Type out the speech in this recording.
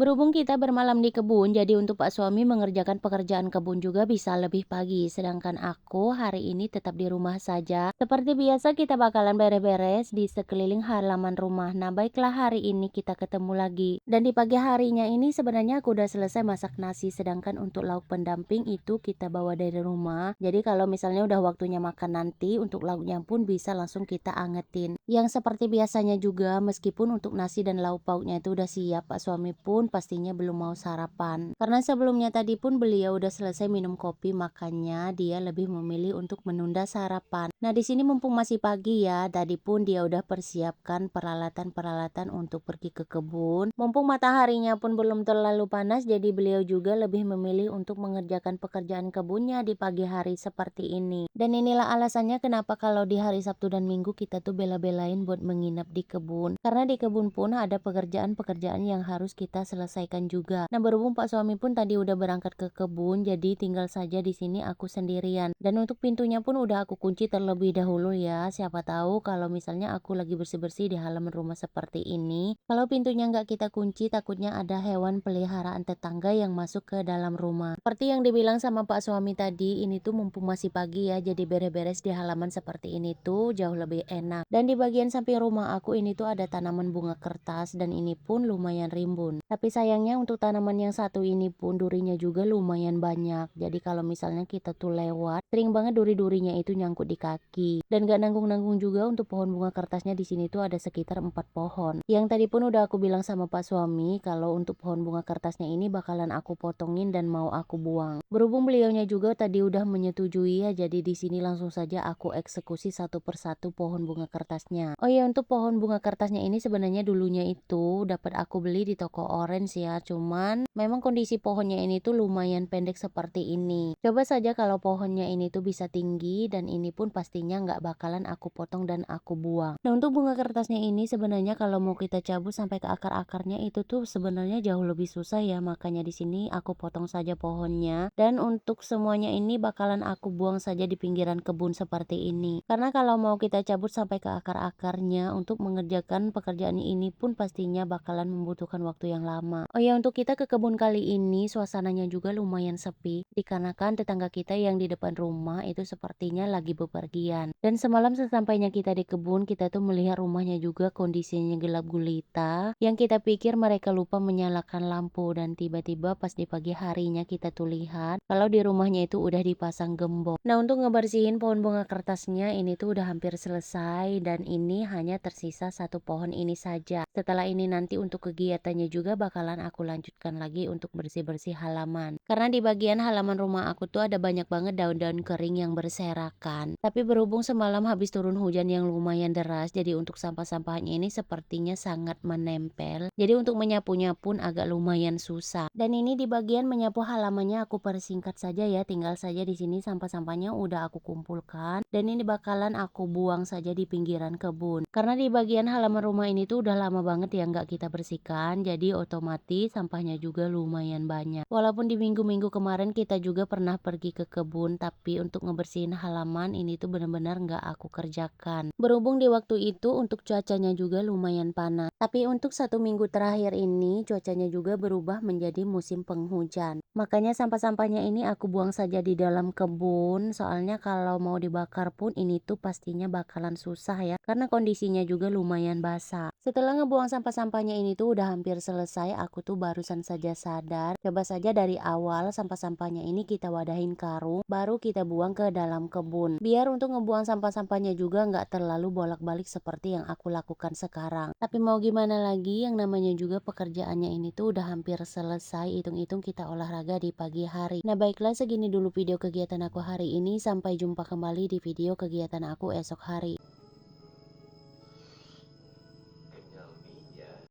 Berhubung kita bermalam di kebun, jadi untuk Pak suami mengerjakan pekerjaan kebun juga bisa lebih pagi, sedangkan aku hari ini tetap di rumah saja. Seperti biasa kita bakalan beres-beres di sekeliling halaman rumah. Nah, baiklah hari ini kita ketemu lagi. Dan di pagi harinya ini sebenarnya aku udah selesai masak nasi, sedangkan untuk lauk pendamping itu kita bawa dari rumah. Jadi kalau misalnya udah waktunya makan nanti, untuk lauknya pun bisa langsung kita angetin. Yang seperti biasanya juga, meskipun untuk nasi dan lauk pauknya itu udah siap, Pak suami pun pastinya belum mau sarapan. Karena sebelumnya tadi pun beliau udah selesai minum kopi, makanya dia lebih memilih untuk menunda sarapan. Nah, di sini mumpung masih pagi ya, tadi pun dia udah persiapkan peralatan-peralatan untuk pergi ke kebun. Mumpung mataharinya pun belum terlalu panas, jadi beliau juga lebih memilih untuk mengerjakan pekerjaan kebunnya di pagi hari seperti ini. Dan inilah alasannya kenapa kalau di hari Sabtu dan Minggu kita tuh bela-belain buat menginap di kebun. Karena di kebun pun ada pekerjaan-pekerjaan yang harus kita selesaikan juga. Nah, berhubung Pak suami pun tadi udah berangkat ke kebun, jadi tinggal saja di sini aku sendirian. Dan untuk pintunya pun udah aku kunci terlebih dahulu ya. Siapa tahu kalau misalnya aku lagi bersih-bersih di halaman rumah seperti ini, kalau pintunya nggak kita kunci, takutnya ada hewan peliharaan tetangga yang masuk ke dalam rumah. Seperti yang dibilang sama Pak suami tadi, ini tuh mumpung masih pagi ya, jadi beres-beres di halaman seperti ini tuh jauh lebih enak. Dan di bagian samping rumah aku ini tuh ada tanaman bunga kertas dan ini pun lumayan rimbun. Tapi sayangnya untuk tanaman yang satu ini pun durinya juga lumayan banyak. Jadi kalau misalnya kita tuh lewat, sering banget duri-durinya itu nyangkut di kaki. Dan gak nanggung-nanggung juga untuk pohon bunga kertasnya di sini tuh ada sekitar 4 pohon. Yang tadi pun udah aku bilang sama Pak suami kalau untuk pohon bunga kertasnya ini bakalan aku potongin dan mau aku buang. Berhubung beliaunya juga tadi udah menyetujui ya, jadi di sini langsung saja aku eksekusi satu persatu pohon bunga kertasnya. Oh iya, untuk pohon bunga kertasnya ini sebenarnya dulunya itu dapat aku beli di toko orange ya, cuman memang kondisi pohonnya ini tuh lumayan pendek seperti ini. Coba saja kalau pohonnya ini tuh bisa tinggi, dan ini pun pastinya nggak bakalan aku potong dan aku buang. Nah, untuk bunga kertasnya ini sebenarnya kalau mau kita cabut sampai ke akar-akarnya itu tuh sebenarnya jauh lebih susah ya, makanya di sini aku potong saja pohonnya. Dan untuk semuanya ini bakalan aku buang saja di pinggiran kebun seperti ini. Karena kalau mau kita cabut sampai ke akar-akarnya untuk mengerjakan pekerjaan ini pun pastinya bakalan membutuhkan waktu yang lama. Oh ya, untuk kita ke kebun kali ini suasananya juga lumayan sepi, dikarenakan tetangga kita yang di depan rumah itu sepertinya lagi bepergian. Dan semalam sesampainya kita di kebun, kita tuh melihat rumahnya juga kondisinya gelap gulita, yang kita pikir mereka lupa menyalakan lampu, dan tiba-tiba pas di pagi harinya kita tuh lihat kalau di rumahnya itu udah dipasang gembok. Nah, untuk ngebersihin pohon bunga kertasnya ini tuh udah hampir selesai, dan ini hanya tersisa satu pohon ini saja. Setelah ini nanti untuk kegiatannya juga bakalan aku lanjutkan lagi untuk bersih-bersih halaman. Karena di bagian halaman rumah aku tuh ada banyak banget daun-daun kering yang berserakan. Tapi berhubung semalam habis turun hujan yang lumayan deras, jadi untuk sampah-sampahnya ini sepertinya sangat menempel. Jadi untuk menyapunya pun agak lumayan susah. Dan ini di bagian menyapu halamannya aku persingkat saja ya, tinggal saja di sini sampah-sampahnya udah aku kumpulkan, dan ini bakalan aku buang saja di pinggiran kebun. Karena di bagian halaman rumah ini tuh udah lama banget ya nggak kita bersihkan, jadi otomatis sampahnya juga lumayan banyak. Walaupun di minggu-minggu kemarin kita juga pernah pergi ke kebun, tapi untuk ngebersihin halaman ini tuh benar-benar nggak aku kerjakan. Berhubung di waktu itu untuk cuacanya juga lumayan panas. Tapi untuk 1 minggu terakhir ini cuacanya juga berubah menjadi musim penghujan. Makanya sampah-sampahnya ini aku buang saja di dalam kebun, soalnya kalau mau dibakar pun ini tuh pastinya bakalan susah ya, karena kondisinya juga lumayan basah. Setelah ngebuang sampah-sampahnya ini tuh udah hampir selesai, aku tuh barusan saja sadar, coba saja dari awal sampah-sampahnya ini kita wadahin karung, baru kita buang ke dalam kebun. Biar untuk ngebuang sampah-sampahnya juga nggak terlalu bolak-balik seperti yang aku lakukan sekarang. Tapi mau gimana lagi, yang namanya juga pekerjaannya ini tuh udah hampir selesai, hitung-hitung kita olahraga di pagi hari. Nah, baiklah, segini dulu video kegiatan aku hari ini, sampai jumpa kembali di video kegiatan aku esok hari.